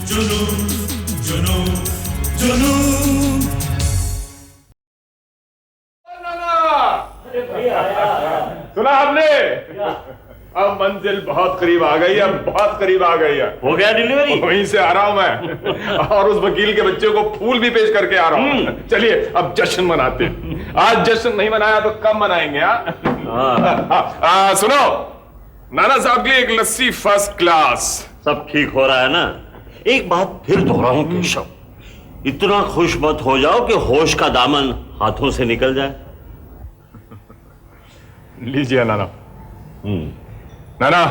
जुनून जुनून जुनून। सुना आपने? अब मंजिल बहुत करीब आ गई है, बहुत करीब आ गई है। हो गया डिलीवरी? वहीं से आ रहा हूं मैं और उस वकील के बच्चे को फूल भी पेश करके आ रहा हूं। चलिए अब जश्न मनाते हैं। आज जश्न नहीं मनाया तो कब मनाएंगे? सुनो, नाना साहब के लिए एक लस्सी फर्स्ट क्लास। सब ठीक हो रहा है ना? एक बात फिर दोहराऊं केशव, इतना खुश मत हो जाओ कि होश का दामन हाथों से निकल जाए। लीजिए नाना। नाना,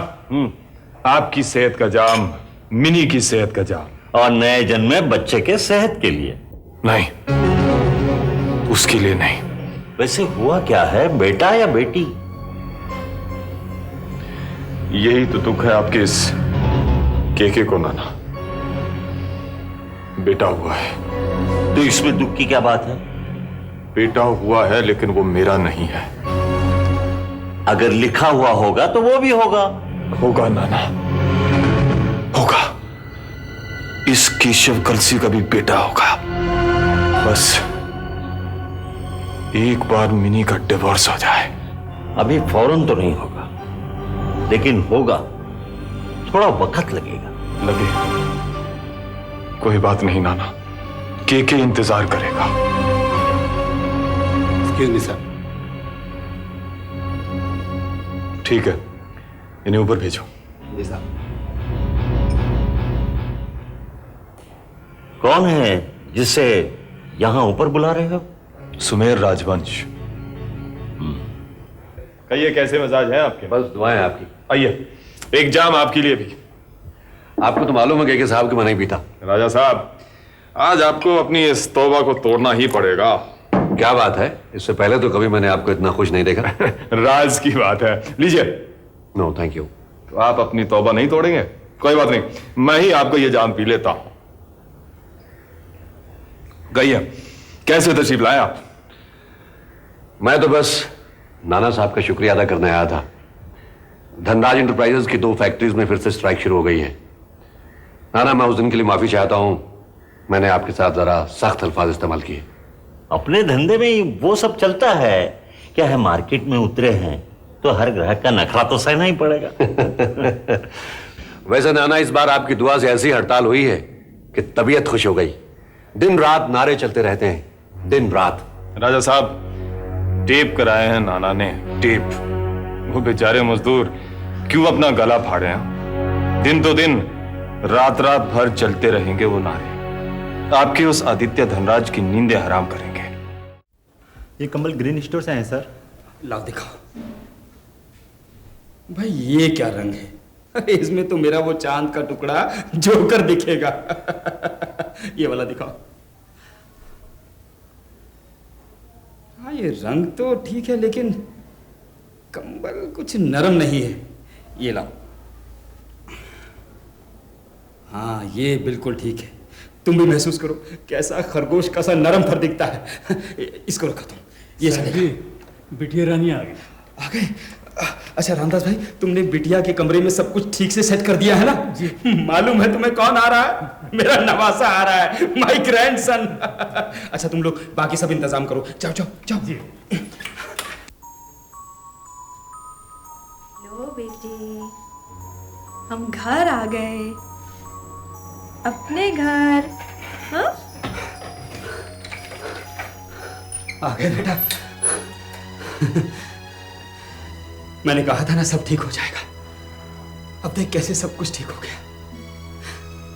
आपकी सेहत का जाम, मिनी की सेहत का जाम। और नए जन्म में बच्चे के सेहत के लिए नहीं, उसके लिए नहीं। वैसे हुआ क्या है, बेटा या बेटी? यही तो दुख है आपके इस केके को नाना, बेटा हुआ है। तो इसमें दुख की क्या बात है? बेटा हुआ है लेकिन वो मेरा नहीं है। अगर लिखा हुआ होगा तो वो भी होगा। होगा नाना, होगा। इस केशव कलसी का भी बेटा होगा। बस एक बार मिनी का डिवोर्स हो जाए। अभी फौरन तो नहीं होगा, लेकिन होगा। थोड़ा वक्त लगेगा। लगे, कोई बात नहीं नाना, केके इंतजार करेगा। Excuse me sir. ठीक है, इन्हें ऊपर भेजो। जी साहब। कौन है जिसे यहां ऊपर बुला रहे हो? सुमेर राजवंश। कहिए कैसे मिजाज हैं आपके? बस दुआएं आपकी। आइए, एक जाम आपके लिए भी। आपको तो मालूम है कि साहब के मना ही पीता। राजा साहब, आज आपको अपनी इस तौबा को तोड़ना ही पड़ेगा। क्या बात है, इससे पहले तो कभी मैंने आपको इतना खुश नहीं देखा। राज की बात है, लीजिए। No thank you. तो आप अपनी तौबा नहीं तोड़ेंगे? कोई बात नहीं, मैं ही आपको ये जाम पी लेता हूं। कहिए कैसे तशरीफ लाए आप? मैं तो बस नाना साहब का शुक्रिया अदा करने आया था। धनराज इंटरप्राइजेस की 2 फैक्ट्रीज में फिर से स्ट्राइक शुरू हो गई है। नाना, मैं उस दिन के लिए माफी चाहता हूं, मैंने आपके साथ जरा सख्त अल्फाज इस्तेमाल किए। अपने धंधे में वो सब चलता है। क्या है, मार्केट में उतरे हैं तो हर ग्राहक का नखरा तो सहना ही पड़ेगा। वैसे नाना, इस बार आपकी दुआ से ऐसी हड़ताल हुई है कि तबीयत खुश हो गई। दिन रात नारे चलते रहते हैं, दिन रात। राजा साहब, टेप कराए हैं नाना ने, टेप। वो बेचारे मजदूर क्यों अपना गला फाड़े हैं? दिन तो दिन, रात रात भर चलते रहेंगे वो नारे। आपके उस आदित्य धनराज की नींदें हराम करेंगे। ये कमल ग्रीन स्टोर से हैं सर। लाओ दिखाओ। भाई ये क्या रंग है? इसमें तो मेरा वो चांद का टुकड़ा जोकर दिखेगा। ये वाला दिखाओ। हाँ, ये रंग तो ठीक है लेकिन कंबल कुछ नरम नहीं है। ये लाओ। हाँ, ये बिल्कुल ठीक है। तुम भी महसूस करो कैसा खरगोश का सा नरम फर दिखता है। इसको रखो तुम। ये चलेगा। बिटिया रानी आ गई। आ गए? अच्छा रामदास भाई, तुमने बिटिया के कमरे में सब कुछ ठीक से सेट कर दिया है ना? जी। मालूम है तुम्हें कौन आ रहा है? मेरा नवासा आ रहा है, माय ग्रैंडसन। अच्छा तुम लोग बाकी सब इंतजाम करो। जाओ जाओ जाओ। जी। लो बेटे, हम घर आ गए, अपने घर। हाँ? आ गए बेटा। मैंने कहा था ना सब ठीक हो जाएगा। अब देख कैसे सब कुछ ठीक हो गया।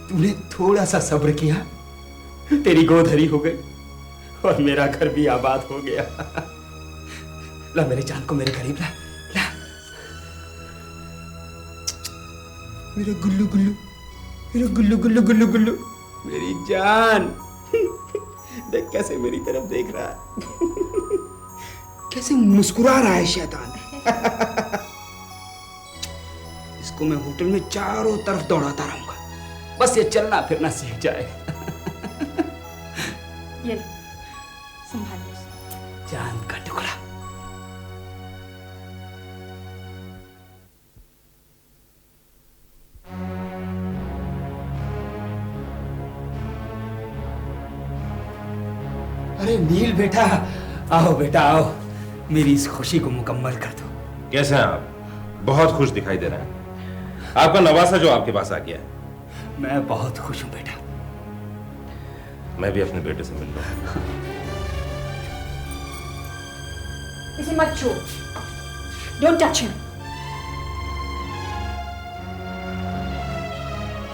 तूने थोड़ा सा सब्र किया, तेरी गोधरी हो गई और मेरा घर भी आबाद हो गया। ला मेरी जान को मेरे करीब ला। ला मेरा गुल्लू गुल्लू, मेरा गुल्लू गुल्लू गुल्लू गुल्लू, मेरी जान। देख कैसे मेरी तरफ देख रहा है, कैसे मुस्कुरा रहा है शैतान। इसको मैं होटल में चारों तरफ दौड़ाता रहूंगा, बस ये चलना फिरना सीख जाए। ये संभालिए। चांद का टुकड़ा। अरे नील बेटा, आओ बेटा आओ, मेरी इस खुशी को मुकम्मल कर दो। कैसे हैं आप? बहुत खुश दिखाई दे रहे हैं। आपका नवासा जो आपके पास आ गया है। मैं बहुत खुश हूं बेटा। मैं भी अपने बेटे से मिल लूं। इसे मत छू, डोंट टच हिम।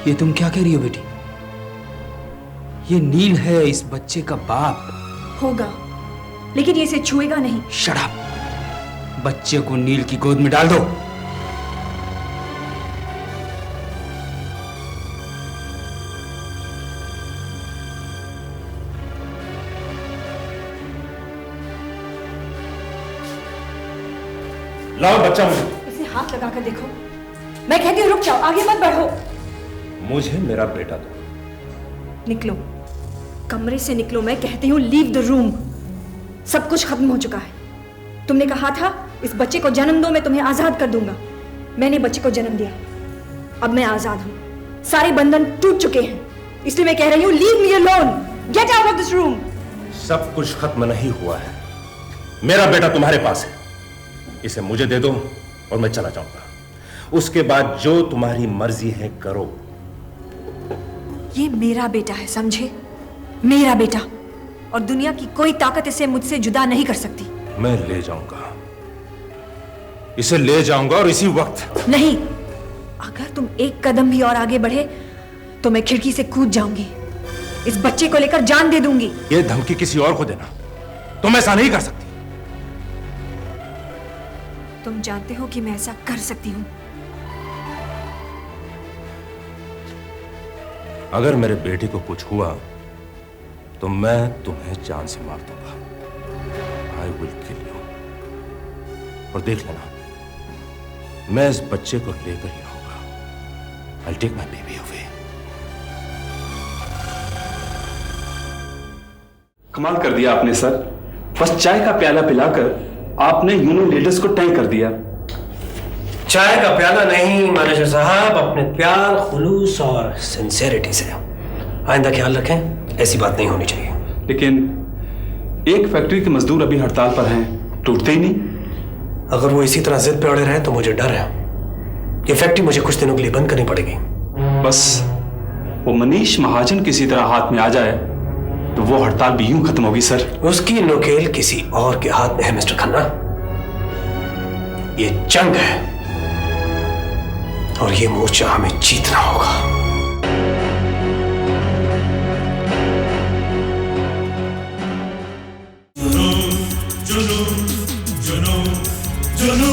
ये तुम क्या कह रही हो बेटी? ये नील है इस बच्चे का बाप। होगा, लेकिन ये इसे छुएगा नहीं। Shut up! बच्चे को नील की गोद में डाल दो। लाओ बच्चा मुझे। इसे हाथ लगाकर देखो। मैं कहती हूँ रुक जाओ, आगे मत बढ़ो। मुझे मेरा बेटा दो। निकलो, कमरे से निकलो। मैं कहती हूँ लीव द रूम। सब कुछ खत्म हो चुका है। तुमने कहा था इस बच्चे को जन्म दो, मैं तुम्हें आजाद कर दूंगा। मैंने बच्चे को जन्म दिया, अब मैं आजाद हूं। सारे बंधन टूट चुके हैं, इसलिए मैं कह रही हूँ leave me alone, get out of this room. सब कुछ खत्म नहीं हुआ है। मेरा बेटा तुम्हारे पास है, इसे मुझे दे दो और मैं चला जाऊंगा। उसके बाद जो तुम्हारी मर्जी है करो। ये मेरा बेटा है, समझे? मेरा बेटा, और दुनिया की कोई ताकत इसे मुझसे जुदा नहीं कर सकती। मैं ले जाऊंगा, इसे ले जाऊंगा और इसी वक्त। नहीं, अगर तुम एक कदम भी और आगे बढ़े तो मैं खिड़की से कूद जाऊंगी। इस बच्चे को लेकर जान दे दूंगी। ये धमकी किसी और को देना, तुम ऐसा नहीं कर सकती। तुम जानते हो कि मैं ऐसा कर सकती हूँ। अगर मेरे बेटे को कुछ हुआ तो मैं तुम्हें जान से मार दूंगा। I will kill you. और देख लेना, मैं इस बच्चे को लेकर ही रहूंगा। I'll take my baby away. कमाल कर दिया आपने सर। बस चाय का प्याला पिलाकर आपने यूनिलेटर्स को तय कर दिया। चाय का प्याला नहीं मैनेजर साहब, अपने प्यार, खुलूस और सिंसेरिटी से। आइंदा ख्याल रखें, ऐसी बात नहीं होनी चाहिए। लेकिन एक फैक्ट्री के मजदूर अभी हड़ताल पर हैं, टूटते ही नहीं। अगर वो इसी तरह जिद पे अड़े रहें तो मुझे डर है ये फैक्ट्री मुझे कुछ दिनों के लिए बंद करनी पड़ेगी। बस वो मनीष महाजन किसी तरह हाथ में आ जाए तो वो हड़ताल भी यूं खत्म होगी सर। उसकी नोकेल किसी और के हाथ में है मिस्टर खन्ना। ये जंग है और ये मोर्चा हमें जीतना होगा। जुनून जुनून जुनून जुनून